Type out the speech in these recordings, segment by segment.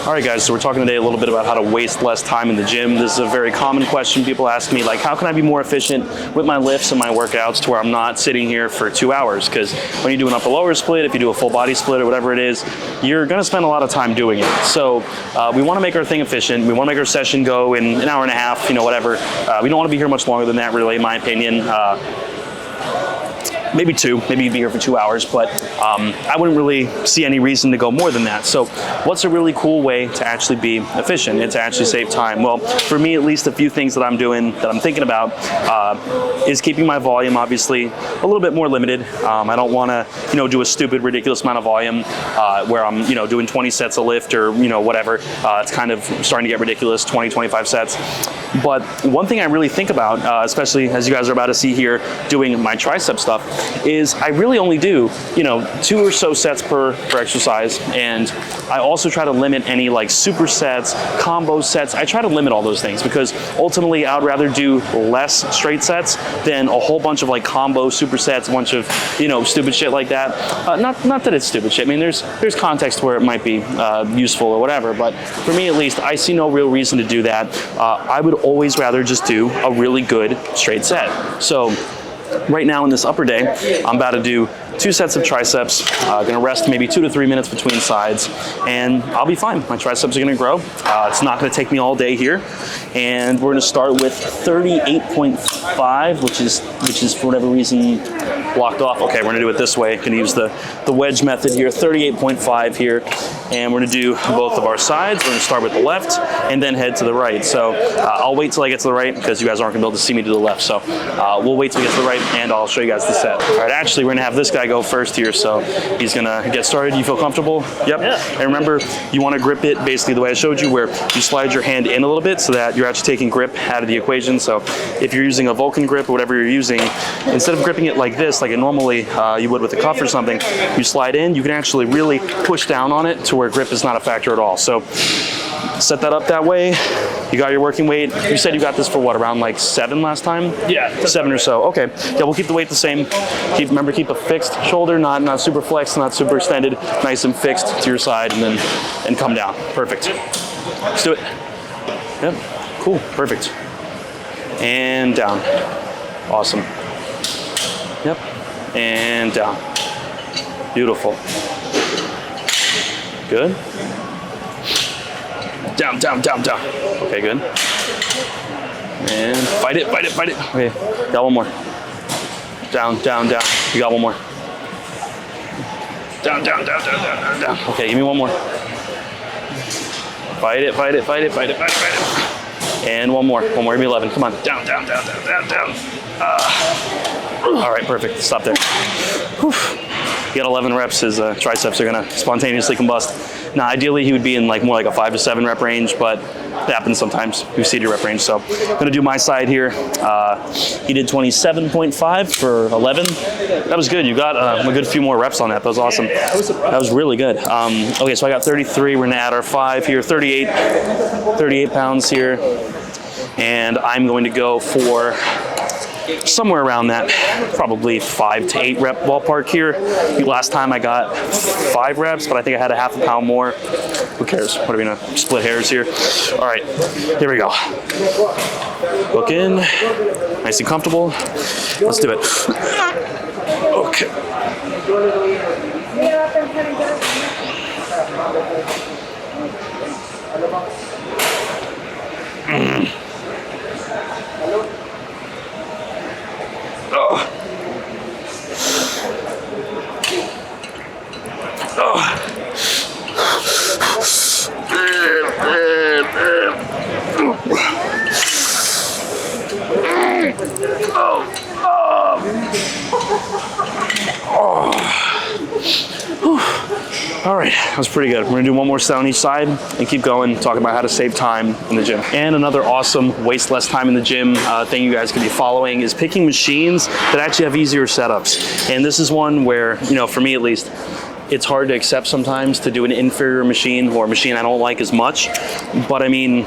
All right, guys, so we're talking today a little bit about how to waste less time in the gym. This is a very common question people ask me, like, how can I be more efficient with my lifts and my workouts to where I'm not sitting here for 2 hours? Because when you do an upper lower split, if you do a full body split or whatever it is, you're gonna spend a lot of time doing it. So we wanna make our thing efficient. We wanna make our session go in an hour and a half, whatever. We don't wanna be here much longer than that, really, in my opinion. Maybe 2, maybe you'd be here for 2 hours, but I wouldn't really see any reason to go more than that. So what's a really cool way to actually be efficient and to actually save time? Well, for me, at least a few things that I'm doing, that I'm thinking about, is keeping my volume, obviously, a little bit more limited. I don't wanna, do a stupid, ridiculous amount of volume where I'm, doing 20 sets of lift or, whatever. It's kind of starting to get ridiculous, 20, 25 sets. But one thing I really think about, especially as you guys are about to see here, doing my tricep stuff, is I really only do, 2 or so sets per exercise, and I also try to limit any like supersets, combo sets. I try to limit all those things because ultimately I'd rather do less straight sets than a whole bunch of like combo supersets, a bunch of, stupid shit like that. Not that it's stupid shit. I mean, there's context where it might be useful or whatever, but for me at least, I see no real reason to do that. I would always rather just do a really good straight set. So right now in this upper day, I'm about to do 2 sets of triceps, gonna rest maybe 2 to 3 minutes between sides, and I'll be fine. My triceps are gonna grow. It's not gonna take me all day here. And we're gonna start with 38.5, which is for whatever reason blocked off. Okay, we're gonna do it this way. Gonna use the wedge method here, 38.5 here. And we're gonna do both of our sides. We're gonna start with the left and then head to the right. So I'll wait till I get to the right because you guys aren't gonna be able to see me do the left. So we'll wait till we get to the right and I'll show you guys the set. All right, actually we're gonna have this guy go first here. So he's gonna get started. You feel comfortable? Yep. Yeah. And remember, you wanna grip it basically the way I showed you, where you slide your hand in a little bit so that you're actually taking grip out of the equation. So if you're using a Vulcan grip or whatever you're using, instead of gripping it like this, like it normally you would with a cuff or something, you slide in, you can actually really push down on it to where grip is not a factor at all. So set that up that way. You got your working weight. You said you got this for what, around like 7 last time? Yeah. 7 or so. Okay. Yeah, we'll keep the weight the same. Remember, keep a fixed shoulder, not super flexed, not super extended, nice and fixed to your side, and come down. Perfect. Let's do it. Yep. Cool. Perfect. And down. Awesome. Yep. And down. Beautiful. Good. Down, down, down, down. Okay, good. And fight it, fight it, fight it. Okay, got one more. Down, down, down. You got one more. Down, down, down, down, down, down, down. Okay, give me one more. Fight it, fight it, fight it, fight it, fight it, fight it. And one more, give me 11. Come on, down, down, down, down, down, down. All right, perfect, stop there. Whew. You got 11 reps, his triceps are gonna spontaneously combust. Now, ideally, he would be in more like a 5 to 7 rep range, but it happens sometimes. We've seen your rep range. So I'm gonna do my side here. He did 27.5 for 11. That was good. You got a good few more reps on that. That was awesome. That was really good. Okay, so I got 33. We're gonna add our 5 here, 38 pounds here. And I'm going to go for somewhere around that, probably 5 to 8 rep ballpark here. Last time I got 5 reps, but I think I had a half a pound more. Who cares? What are we gonna split hairs here? All right, here we go. Hook in, nice and comfortable. Let's do it. Okay. Oh. Oh. All right, that was pretty good. We're gonna do one more set on each side and keep going, talking about how to save time in the gym. And another awesome waste less time in the gym thing you guys can be following is picking machines that actually have easier setups. And this is one where, for me at least, it's hard to accept sometimes to do an inferior machine or a machine I don't like as much. But I mean,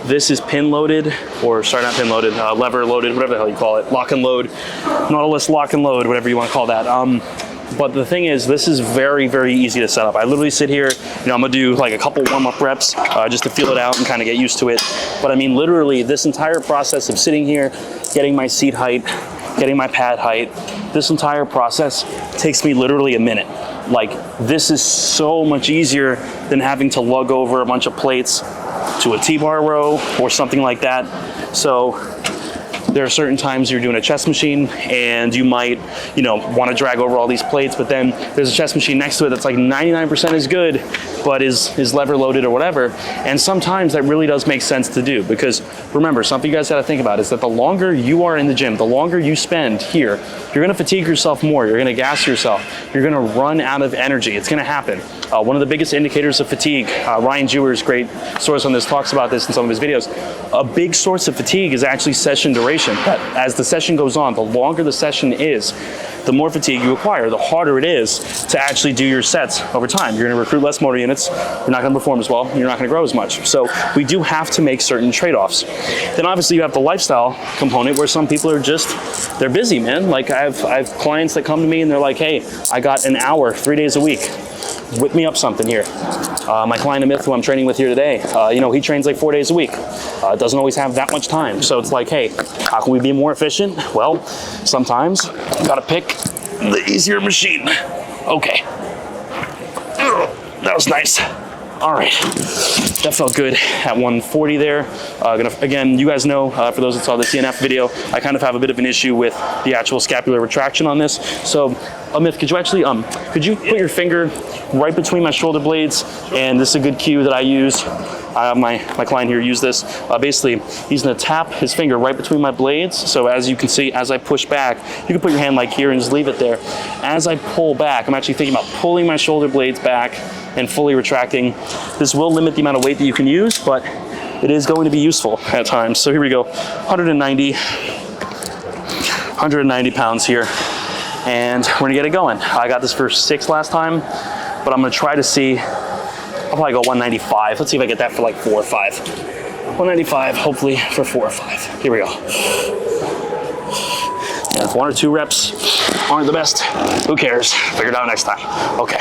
this is pin loaded, or sorry, not pin loaded, lever loaded, whatever the hell you call it, lock and load, Nautilus lock and load, whatever you want to call that. But the thing is, this is very, very easy to set up. I literally sit here, I'm gonna do like a couple warm-up reps just to feel it out and kind of get used to it. But I mean, literally this entire process of sitting here, getting my seat height, getting my pad height, this entire process takes me literally a minute. Like, this is so much easier than having to lug over a bunch of plates to a T-bar row or something like that. So there are certain times you're doing a chest machine and you might, want to drag over all these plates, but then there's a chest machine next to it that's like 99% as good, but is lever loaded or whatever. And sometimes that really does make sense to do, because remember, something you guys got to think about is that the longer you are in the gym, the longer you spend here, you're going to fatigue yourself more. You're going to gas yourself. You're going to run out of energy. It's going to happen. One of the biggest indicators of fatigue, Ryan Jewer's great source on this, talks about this in some of his videos. A big source of fatigue is actually session duration. That as the session goes on, the longer the session is, the more fatigue you acquire, the harder it is to actually do your sets over time. You're going to recruit less motor units. You're not going to perform as well. You're not going to grow as much. So we do have to make certain trade-offs. Then obviously you have the lifestyle component where some people are just, they're busy, man. Like I have clients that come to me and they're like, hey, I got an hour, 3 days a week. Whip me up something here. My client Amit, who I'm training with here today, he trains like 4 days a week. Doesn't always have that much time. So it's like, hey, how can we be more efficient? Well, sometimes you gotta pick the easier machine. Okay. That was nice. All right, that felt good at 140 there. Again, you guys know, for those that saw the CNF video, I kind of have a bit of an issue with the actual scapular retraction on this. So, Amit, could you actually, could you put your finger right between my shoulder blades? And this is a good cue that I use. I have my client here use this. Basically, he's gonna tap his finger right between my blades. So as you can see, as I push back, you can put your hand like here and just leave it there. As I pull back, I'm actually thinking about pulling my shoulder blades back and fully retracting. This will limit the amount of weight that you can use, but it is going to be useful at times. So here we go, 190 pounds here. And we're gonna get it going. I got this for 6 last time, but I'm gonna try to see, I'll probably go 195. Let's see if I get that for like 4 or 5. 195, hopefully for 4 or 5. Here we go. And if 1 or 2 reps aren't the best, who cares? Figure it out next time. Okay.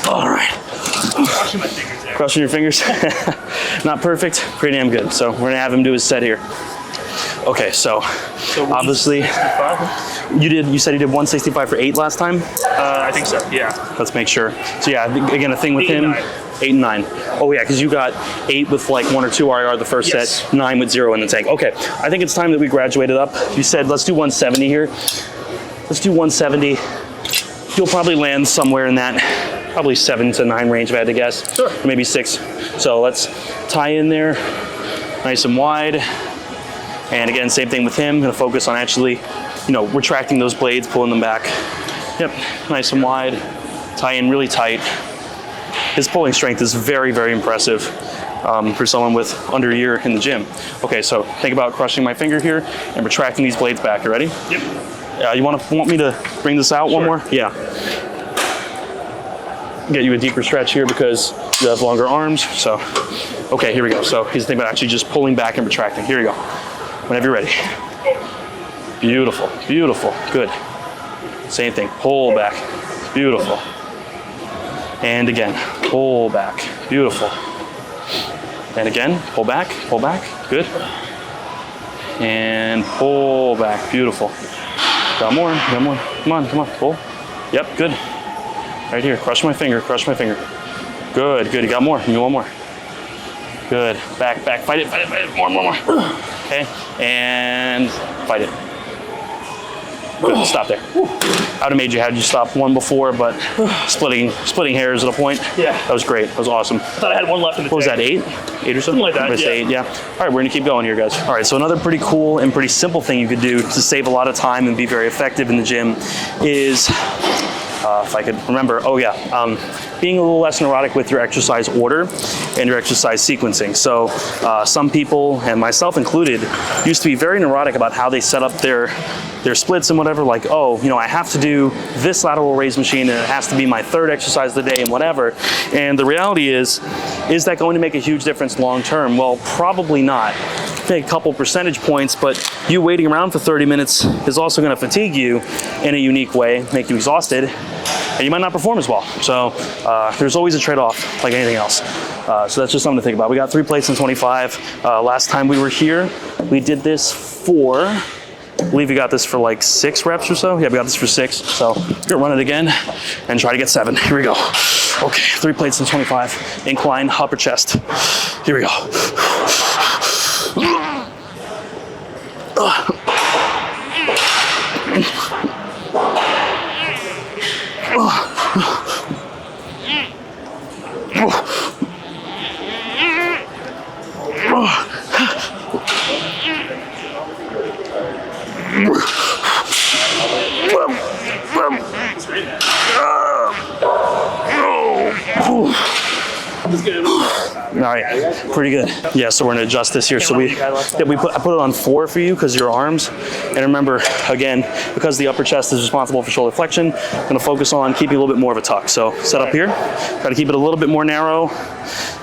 All right. Crushing my fingers there. Crushing your fingers? Not perfect, pretty damn good. So we're gonna have him do his set here. Okay, so obviously, you said you did 165 for 8 last time? I think so, yeah. Let's make sure. So yeah, again, a thing with him, 8 and 9. Oh yeah, because you got 8 with like 1 or 2 RIR the first set, 9 with 0 in the tank. Okay, I think it's time that we graduated up. You said, let's do 170 here. Let's do 170. You'll probably land somewhere in that probably 7 to 9 range if I had to guess. Sure. Or maybe 6. So let's tie in there, nice and wide. And again, same thing with him. Gonna focus on actually, retracting those blades, pulling them back. Yep, nice and wide. Tie in really tight. His pulling strength is very, very impressive for someone with under a year in the gym. Okay, so think about crushing my finger here and retracting these blades back. You ready? Yep. You want me to bring this out one more? Yeah. Get you a deeper stretch here because you have longer arms. So, okay, here we go. So he's thinking about actually just pulling back and retracting. Here we go. Whenever you're ready. Beautiful, beautiful, good. Same thing, pull back, beautiful. And again, pull back, beautiful. And again, pull back, good. And pull back, beautiful. Got more, come on, pull. Yep, good. Right here, crush my finger. Good, you got more, you need one more. Good, back, fight it, more. Okay, and fight it. Good, stop there. I would have made you had you stop one before, but splitting hairs at a point. Yeah. That was great, that was awesome. I thought I had one left in the What was that, 8? 8 or something? like that, yeah. 8, yeah. All right, we're gonna keep going here, guys. All right, so another pretty cool and pretty simple thing you could do to save a lot of time and be very effective in the gym is if I could remember. Oh yeah, being a little less neurotic with your exercise order and your exercise sequencing. So some people, and myself included, used to be very neurotic about how they set up their splits and whatever, like, oh, you know, I have to do this lateral raise machine and it has to be my third exercise of the day and whatever. And the reality is that going to make a huge difference long term? Well, probably not. Make a couple percentage points, but you waiting around for 30 minutes is also going to fatigue you in a unique way, make you exhausted, and you might not perform as well. So there's always a trade-off like anything else. So that's just something to think about. We got 3 plates in 25. Last time we were here, we did this for, I believe we got this for like 6 reps or so. Yeah, we got this for 6. So we're gonna run it again and try to get 7. Here we go. Okay, 3 plates in 25. Incline, upper chest. Here we go. All right, pretty good. Yeah, so we're gonna adjust this here. So I put it on 4 for you because your arms. And remember, again, because the upper chest is responsible for shoulder flexion, I'm gonna focus on keeping a little bit more of a tuck. So set up here, try to keep it a little bit more narrow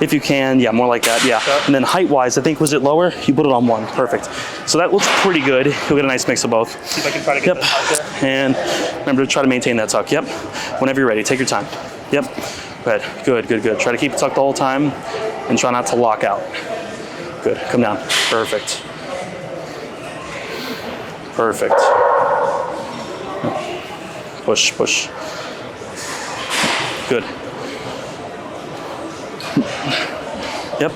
if you can. Yeah, more like that, yeah. And then height-wise, I think, was it lower? You put it on 1, perfect. So that looks pretty good. You'll get a nice mix of both. See if I can try to get that there. And remember to try to maintain that tuck, yep. Whenever you're ready, take your time. Yep, good, good. Try to keep it tucked the whole time and try not to lock out. Good, come down, perfect. Perfect. Push. Good. Yep.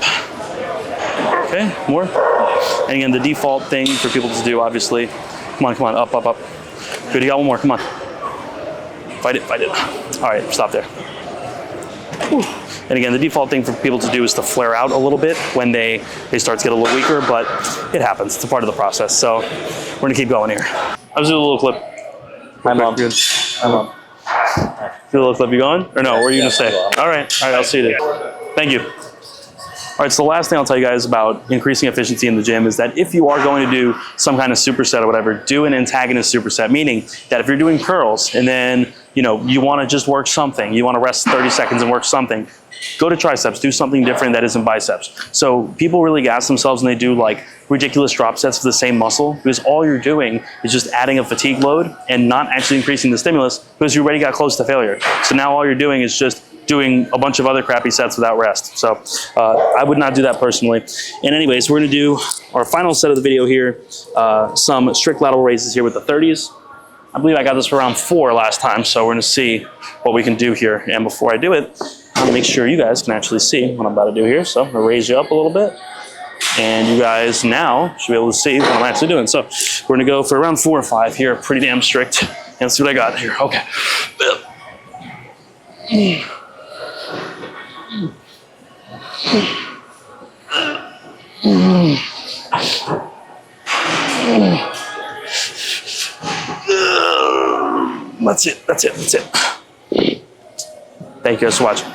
Okay, more. And again, the default thing for people to do, obviously. Come on, up. Good, you got one more, come on. Fight it. All right, stop there. Whew. And again, the default thing for people to do is to flare out a little bit when they start to get a little weaker, but it happens. It's a part of the process. So we're gonna keep going here. I'll just do a little clip. Hi, Mom. Good. Hi, Mom. Do a little clip. You going? Or no, what are you gonna say? All right, I'll see you there. Thank you. All right, so the last thing I'll tell you guys about increasing efficiency in the gym is that if you are going to do some kind of superset or whatever, do an antagonist superset, meaning that if you're doing curls and then you want to just work something, you want to rest 30 seconds and work something, go to triceps, do something different that isn't biceps. So people really gas themselves when they do like ridiculous drop sets for the same muscle, because all you're doing is just adding a fatigue load and not actually increasing the stimulus because you already got close to failure. So now all you're doing is just doing a bunch of other crappy sets without rest. So I would not do that personally. And anyways, we're gonna do our final set of the video here, some strict lateral raises here with the 30s. I believe I got this for around 4 last time, so we're gonna see what we can do here. And before I do it, I'm gonna make sure you guys can actually see what I'm about to do here. So I'm gonna raise you up a little bit. And you guys now should be able to see what I'm actually doing. So we're gonna go for around 4 or 5 here, pretty damn strict. And see what I got here, okay. That's it. Thank you guys for watching.